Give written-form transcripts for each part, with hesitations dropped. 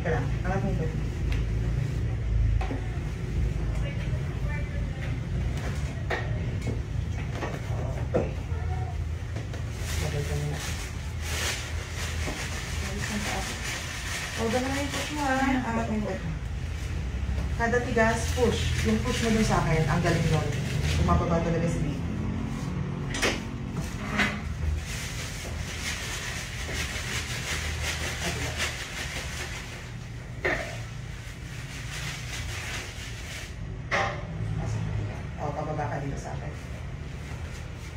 ka lang. Angat mo ito. Okay. Sabay ka muna. Hold on na yung push mo ha. Angat mo ito. Kada tigas, push. Yung push mo dun sa akin, ang galing doon. Umababa talaga si Bea. O, pababa ka dito sa akin.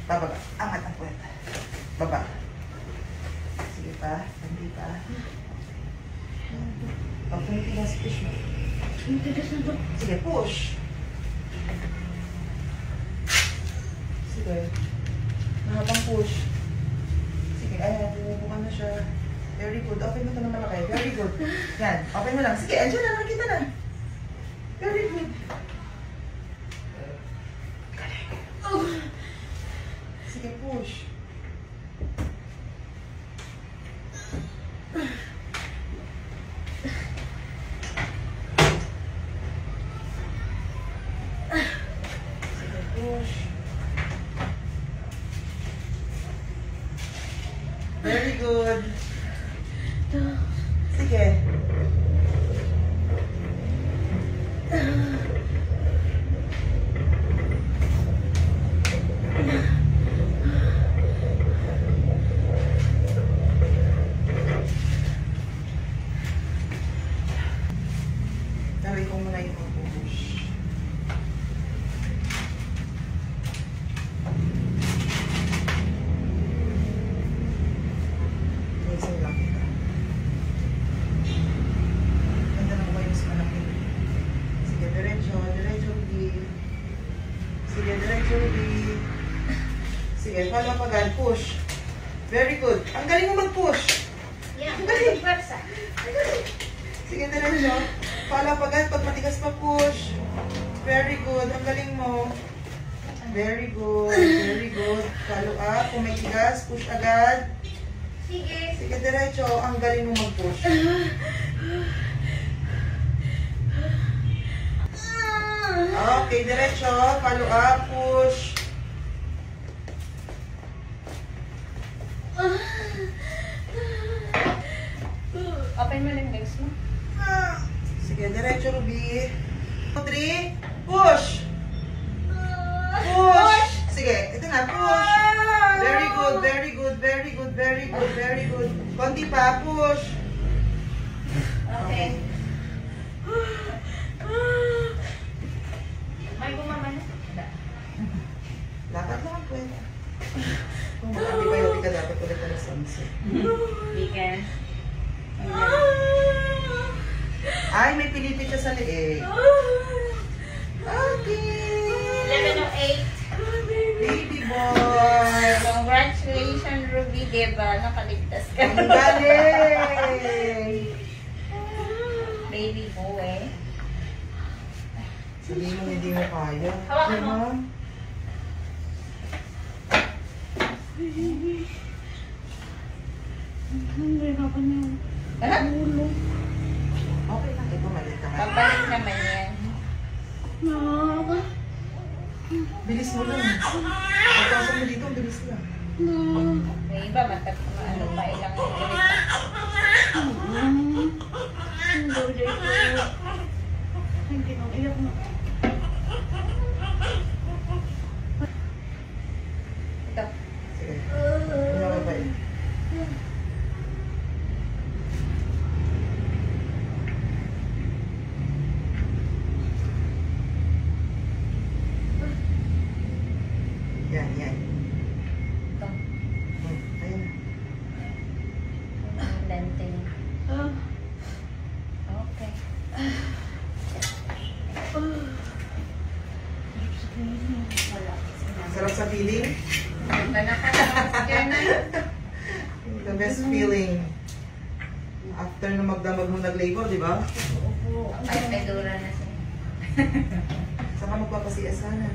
Bababa. Angat ang puwet. Baba. Sige pa. Hindi pa. Pag tumitigas, push mo. Sige, push. Sige. Mahabang push. Sige, ayan. Bumubukan na siya. Very good. Open mo ito na malaki. Very good. Yan. Open mo lang. Sige, andyan na. Nakita na. Very good. Sige, push. Very good. Sige. Gawin ko muna yung push. Isang lang kita. Ganda ng wires malaki. Sige, diretso, diretso, B. Sige, diretso, B. Sige, follow up agad, push. Very good. Ang galing mo mag-push. Yeah, ang galing. ang galing. Sige, diretso. Follow up agad, pag matigas pa push. Very good. Ang galing mo. Very good. Very good. Follow up. Kung may tigas, push agad. Sige. Sige, diretso. Ang galing mo mag-push. Okay, diretso. Follow up. Push. Open mo lang legs mo. Sige, diretso, Ruby. 3. Push. Push. Sige, ito na. Push. Very good, very good, very good, very good, very good. Konti pa. Push. Okay. May bumama na. Lakad lang, pwede. Kung mag-antibiotic ka, dapat ulit ka na sa onset. Weekend. Ay, may pilipit siya sa leeg. Okay. 11:08. Baby boy. Congratulations, Ruby, diba? Nakaligtas ka. Ang galing. Baby boy. Sabihin mo hindi mo kaya. Hawakan mo. Okay lang. Ito, maliit ka nga. Pagbalik naman yan. Bilis mo lang. Pagpasok mo dito, bilis lang. May iba, ano pa ilang ulit. Ito. Sige. Ano ba yun? Yan, yan. Ito. Ayun. Ang lente niya. Okay. Wala. Sarap sa feeling? Punta na ka. Na. The best feeling. After na magdamag mo nag-labor, di ba? Ay, may dura na siya. Saka magpapasiya sana.